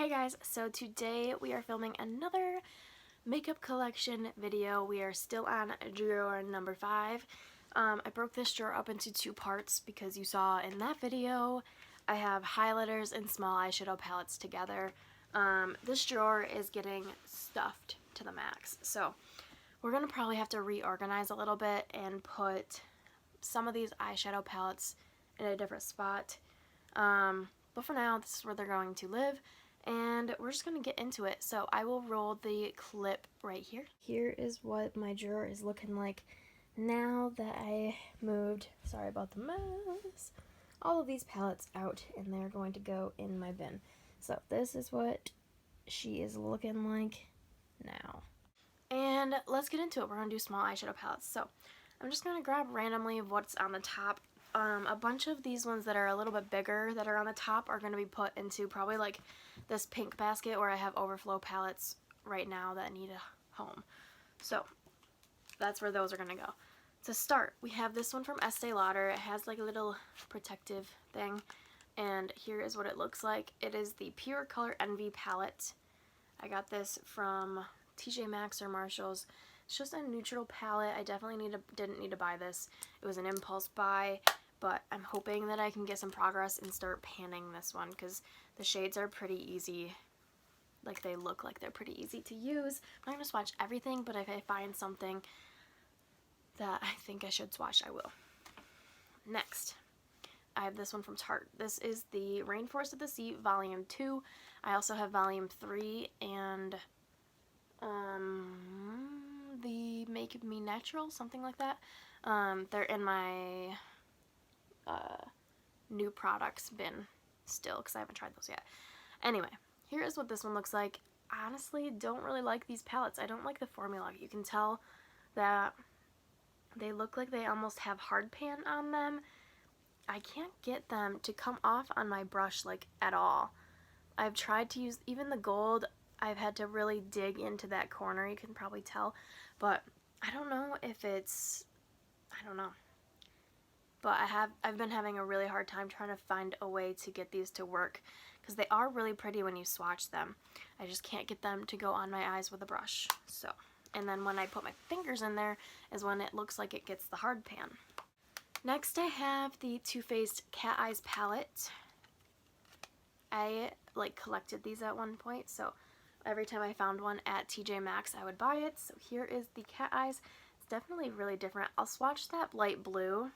Hey guys, so today we are filming another makeup collection video. We are still on drawer number 5. I broke this drawer up into 2 parts because you saw in that video I have highlighters and small eyeshadow palettes together. This drawer is getting stuffed to the max, so we're going to probably have to reorganize a little bit and put some of these eyeshadow palettes in a different spot. But for now, this is where they're going to live. And we're just going to get into it. So I will roll the clip right here. Here is what my drawer is looking like now that I moved, sorry about the mess, all of these palettes out, and they're going to go in my bin. So this is what she is looking like now. And let's get into it. We're going to do small eyeshadow palettes. So I'm just going to grab randomly what's on the top. A bunch of these ones that are a little bit bigger that are on the top are going to be put into probably like this pink basket where I have overflow palettes right now that need a home. So that's where those are going to go. To start, we have this one from Estee Lauder. It has like a little protective thing, and here is what it looks like. It is the Pure Color Envy palette. I got this from TJ Maxx or Marshall's. It's just a neutral palette. I definitely didn't need to buy this. It was an impulse buy, but I'm hoping that I can get some progress and start panning this one because the shades are pretty easy. Like, they look like they're pretty easy to use. I'm not going to swatch everything, but if I find something that I think I should swatch, I will. Next, I have this one from Tarte. This is the Rainforest of the Sea Volume 2. I also have Volume 3 and the Make Me Natural, something like that. They're in my new products bin still because I haven't tried those yet. Anyway, here is what this one looks like. I honestly don't really like these palettes. I don't like the formula. You can tell that they look like they almost have hard pan on them. I can't get them to come off on my brush like at all. I've tried to use even the gold. I've had to really dig into that corner, you can probably tell, but I don't know if it's, I don't know. But I've been having a really hard time trying to find a way to get these to work because they are really pretty when you swatch them. I just can't get them to go on my eyes with a brush. So, and then when I put my fingers in there is when it looks like it gets the hard pan. Next I have the Too Faced Cat Eyes palette. I collected these at one point, so every time I found one at TJ Maxx, I would buy it. So here is the Cat Eyes. It's definitely really different. I'll swatch that light blue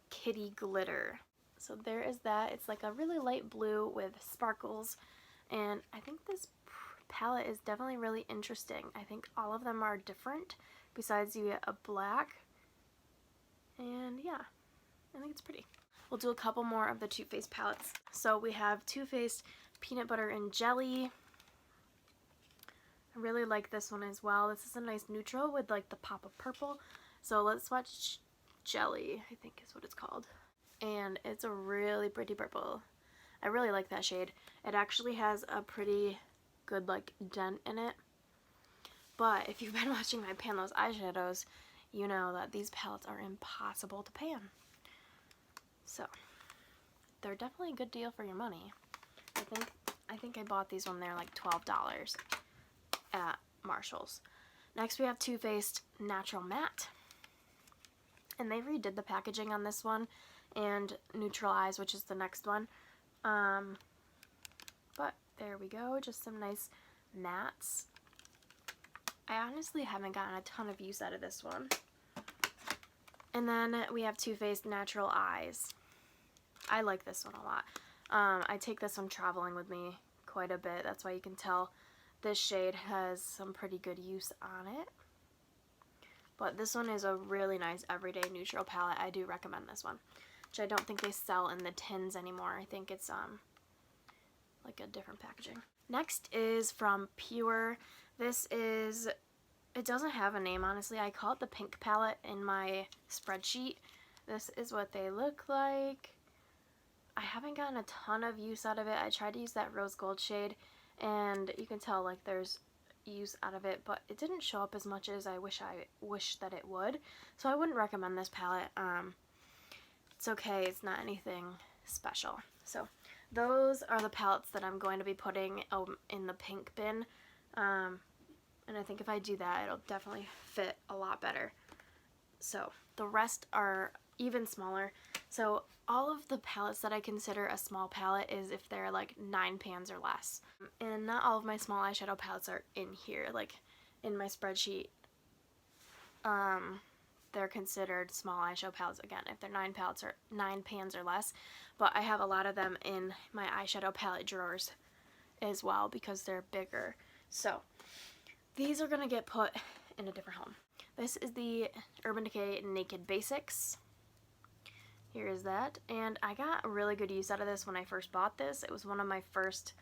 kitty glitter. So there is that. It's like a really light blue with sparkles, and I think this palette is definitely really interesting. I think all of them are different besides you get a black, and yeah, I think it's pretty. We'll do a couple more of the Too Faced palettes. So we have Too Faced Peanut Butter and Jelly. I really like this one as well. This is a nice neutral with like the pop of purple. So let's swatch Jelly, I think is what it's called. And it's a really pretty purple. I really like that shade. It actually has a pretty good like dent in it. But if you've been watching my pan those eyeshadows, you know that these palettes are impossible to pan. So they're definitely a good deal for your money. I think I bought these when they're like $12 at Marshall's. Next we have Too Faced Natural Matte. And they redid the packaging on this one and Neutral Eyes, which is the next one. But there we go, just some nice mattes. I honestly haven't gotten a ton of use out of this one. And then we have Too Faced Natural Eyes. I like this one a lot. I take this one traveling with me quite a bit. That's why you can tell this shade has some pretty good use on it. But this one is a really nice everyday neutral palette. I do recommend this one, which I don't think they sell in the tins anymore. I think it's like a different packaging. Next is from Pure. This is, it doesn't have a name honestly. I call it the pink palette in my spreadsheet. This is what they look like. I haven't gotten a ton of use out of it. I tried to use that rose gold shade and you can tell like there's use out of it, but it didn't show up as much as I wish that it would. So I wouldn't recommend this palette. It's okay, it's not anything special. So those are the palettes that I'm going to be putting in the pink bin. And I think if I do that, it'll definitely fit a lot better. So the rest are even smaller. So all of the palettes that I consider a small palette is if they're like 9 pans or less. And not all of my small eyeshadow palettes are in here. Like in my spreadsheet, they're considered small eyeshadow palettes again if they're 9 pans or less. But I have a lot of them in my eyeshadow palette drawers as well because they're bigger. So these are going to get put in a different home. This is the Urban Decay Naked Basics. Here is that. And I got really good use out of this when I first bought this. It was one of my first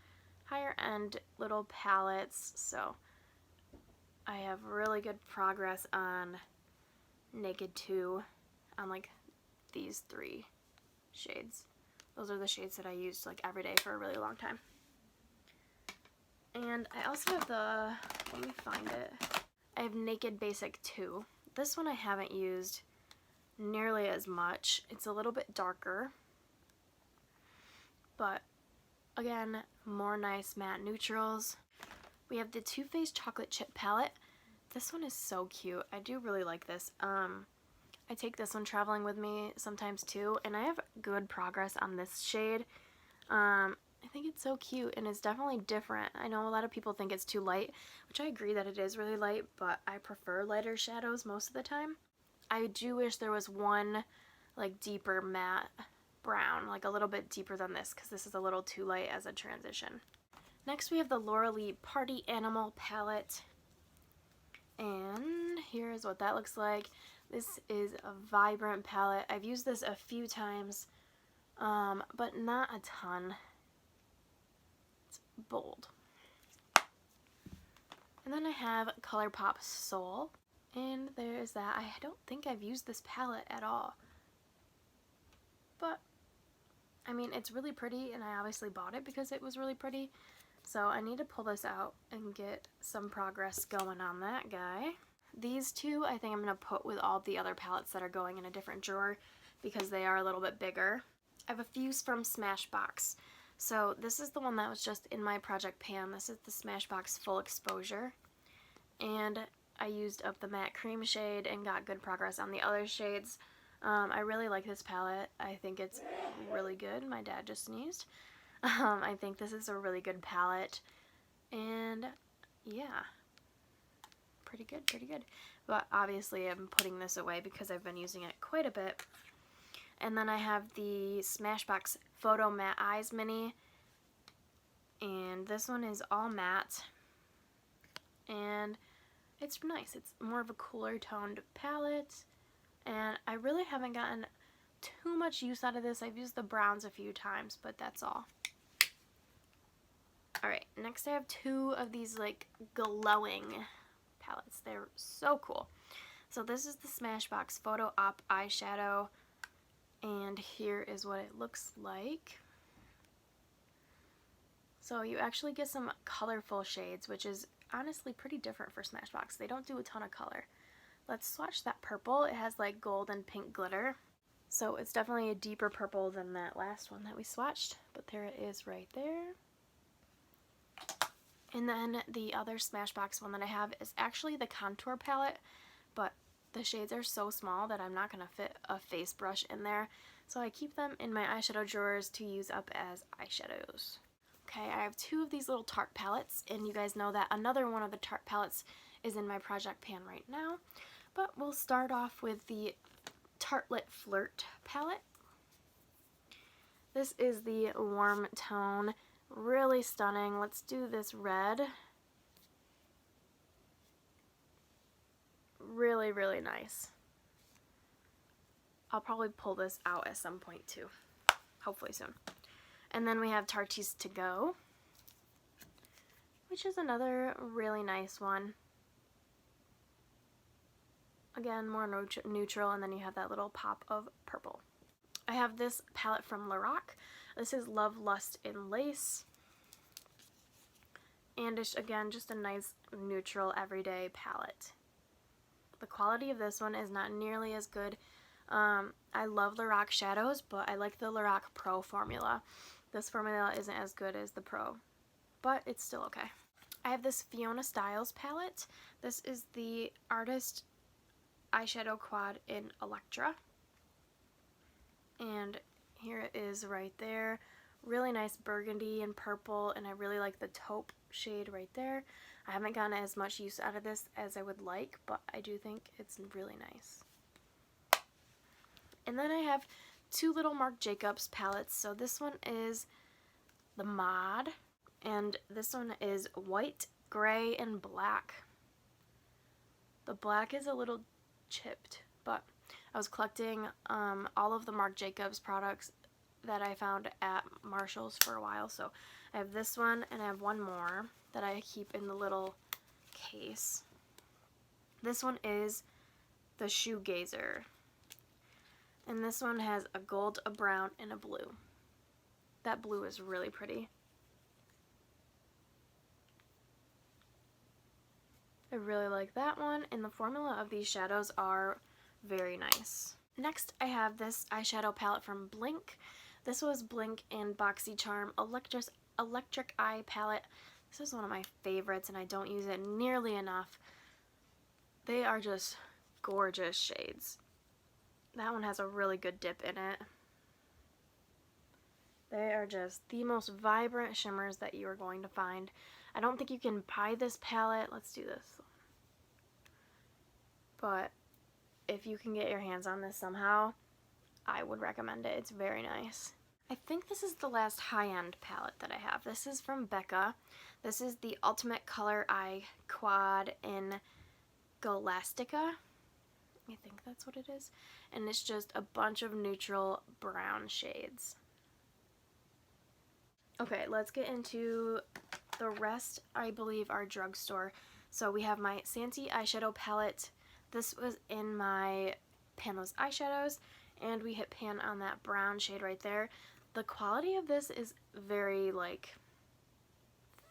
higher end little palettes. So I have really good progress on Naked 2 on like these 3 shades. Those are the shades that I used like every day for a really long time. And I also have the, let me find it. I have Naked Basic 2. This one I haven't used nearly as much. It's a little bit darker. But again, more nice matte neutrals. We have the Too Faced Chocolate Chip Palette. This one is so cute. I do really like this. I take this one traveling with me sometimes too, and I have good progress on this shade. I think it's so cute, and it's definitely different. I know a lot of people think it's too light, which I agree that it is really light, but I prefer lighter shadows most of the time. I do wish there was one like deeper matte brown, like a little bit deeper than this, because this is a little too light as a transition. Next we have the Laura Lee Party Animal palette, and here is what that looks like. This is a vibrant palette. I've used this a few times, but not a ton. It's bold. And then I have ColourPop Soul, and there's that. I don't think I've used this palette at all, but I mean, it's really pretty, and I obviously bought it because it was really pretty. So I need to pull this out and get some progress going on that guy. These two I think I'm going to put with all the other palettes that are going in a different drawer because they are a little bit bigger. I have a few from Smashbox. So this is the one that was just in my project pan. This is the Smashbox Full Exposure. And I used up the matte cream shade and got good progress on the other shades. I really like this palette. I think it's really good. My dad just sneezed. I think this is a really good palette. And yeah. Pretty good, pretty good. But obviously I'm putting this away because I've been using it quite a bit. And then I have the Smashbox Photo Matte Eyes Mini. And this one is all matte. And it's nice. It's more of a cooler toned palette. And I really haven't gotten too much use out of this. I've used the browns a few times, but that's all. Alright, next I have 2 of these like glowing palettes. They're so cool. So this is the Smashbox Photo Op Eyeshadow, and here is what it looks like. So you actually get some colorful shades, which is honestly pretty different for Smashbox. They don't do a ton of color. Let's swatch that purple. It has like gold and pink glitter. So it's definitely a deeper purple than that last one that we swatched, but there it is right there. And then the other Smashbox one that I have is actually the contour palette, but the shades are so small that I'm not going to fit a face brush in there. So I keep them in my eyeshadow drawers to use up as eyeshadows. Okay, I have 2 of these little Tarte palettes, and you guys know that another one of the Tarte palettes is in my project pan right now. But we'll start off with the Tartelette Flirt palette. This is the warm tone. Really stunning. Let's do this red. Really, really nice. I'll probably pull this out at some point too. Hopefully soon. And then we have Tarte's To Go, which is another really nice one. Again, more neutral, and then you have that little pop of purple. I have this palette from Lorac. This is Love, Lust, and Lace. And it's, again, just a nice neutral everyday palette. The quality of this one is not nearly as good. I love Lorac shadows, but I like the Lorac Pro formula. this formula isn't as good as the Pro, but it's still okay. I have this Fiona Styles palette. This is the Artist Eyeshadow Quad in Electra. And here it is right there. Really nice burgundy and purple, and I really like the taupe shade right there. I haven't gotten as much use out of this as I would like, but I do think it's really nice. And then I have two little Marc Jacobs palettes. So this one is the Mod, and this one is white, gray, and black. The black is a little chipped, but I was collecting all of the Marc Jacobs products that I found at Marshall's for a while. So I have this one, and I have one more that I keep in the little case. This one is the Shoegazer. And this one has a gold, a brown, and a blue. That blue is really pretty. I really like that one, and the formula of these shadows are very nice. Next, I have this eyeshadow palette from Blink. This was Blink and BoxyCharm Electric Eye Palette. This is one of my favorites, and I don't use it nearly enough. They are just gorgeous shades. That one has a really good dip in it. They are just the most vibrant shimmers that you are going to find. I don't think you can buy this palette. Let's do this. But if you can get your hands on this somehow, I would recommend it. It's very nice. I think this is the last high-end palette that I have. This is from Becca. This is the Ultimate Color Eye Quad in Golastica. I think that's what it is. And it's just a bunch of neutral brown shades. Okay, let's get into the rest, I believe, are drugstore. So we have my Santee eyeshadow palette. This was in my Panless Eyeshadows, and we hit pan on that brown shade right there. The quality of this is very, like,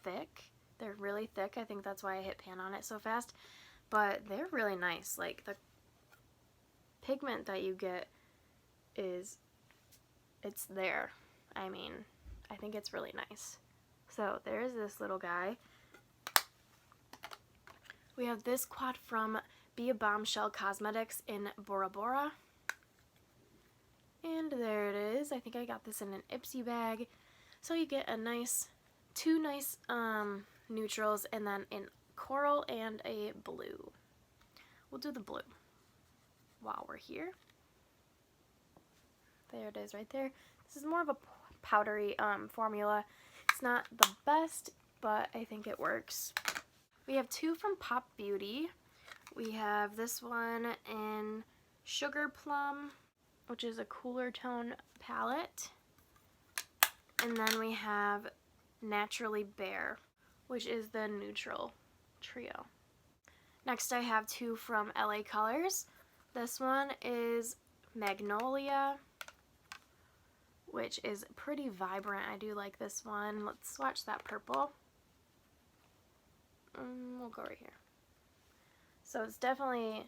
thick. They're really thick. I think that's why I hit pan on it so fast. But they're really nice. Like, the pigment that you get is, it's there. I mean, I think it's really nice. So there's this little guy. We have this quad from Be a Bombshell Cosmetics in Bora Bora. And there it is. I think I got this in an Ipsy bag. So you get a nice, two nice neutrals, and then in coral and a blue. We'll do the blue while we're here. There it is right there. This is more of a powdery formula. It's not the best, but I think it works. We have two from Pop Beauty. We have this one in Sugar Plum, which is a cooler tone palette. And then we have Naturally Bare, which is the neutral trio. Next I have two from LA Colors. This one is Magnolia, which is pretty vibrant. I do like this one. Let's swatch that purple. We'll go right here. So it's definitely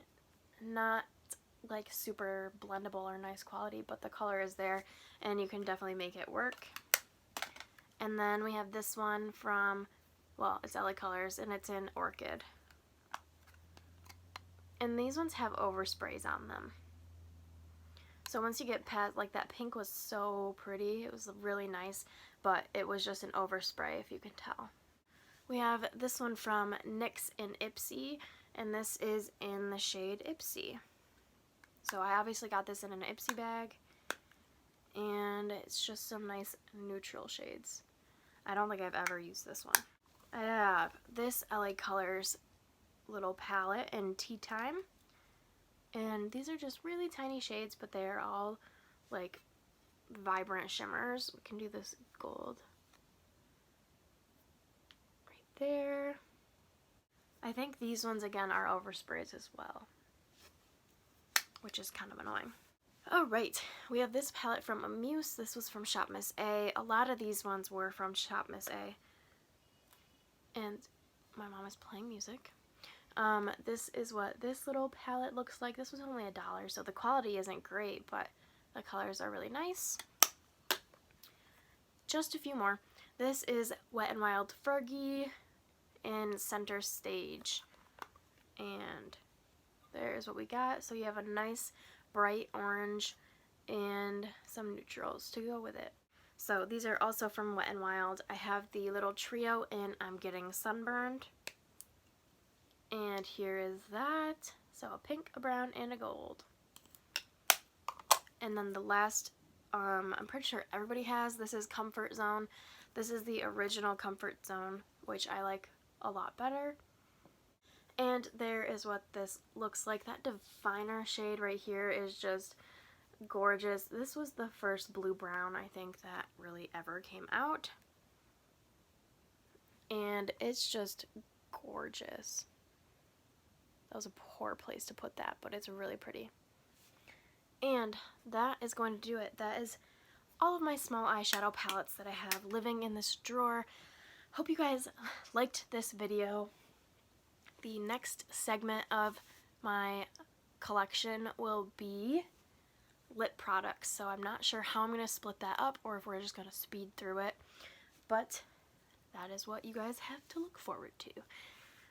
not like super blendable or nice quality, but the color is there and you can definitely make it work. And then we have this one from, well, it's LA Colors, and it's in Orchid. And these ones have oversprays on them. So once you get past, like, that pink was so pretty, it was really nice, but it was just an overspray, if you can tell. We have this one from NYX in Ipsy, and this is in the shade Ipsy. So I obviously got this in an Ipsy bag, and it's just some nice neutral shades. I don't think I've ever used this one. I have this LA Colors little palette in Tea Time, and these are just really tiny shades, but they are all like vibrant shimmers. We can do this gold right there. I think these ones again are oversprays as well, which is kind of annoying. Alright, we have this palette from Amuse. This was from Shop Miss A. A lot of these ones were from Shop Miss A. And my mom is playing music. This is what this little palette looks like. This was only $1, so the quality isn't great, but the colors are really nice. just a few more. This is Wet n Wild Fergie in Center Stage. And there's what we got. So you have a nice bright orange and some neutrals to go with it. So these are also from Wet n Wild. I have the little trio in I'm Getting Sunburned. And here is that. So a pink, a brown, and a gold. And then the last, I'm pretty sure everybody has, this is Comfort Zone. This is the original Comfort Zone, which I like a lot better. And there is what this looks like. That definer shade right here is just gorgeous. This was the first blue brown I think that really ever came out. And it's just gorgeous. That was a poor place to put that, but it's really pretty. And that is going to do it. That is all of my small eyeshadow palettes that I have living in this drawer. Hope you guys liked this video. The next segment of my collection will be lip products, so I'm not sure how I'm going to split that up or if we're just going to speed through it, but that is what you guys have to look forward to.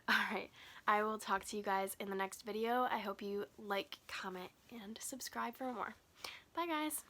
Alright, I will talk to you guys in the next video. I hope you like, comment, and subscribe for more. Bye guys!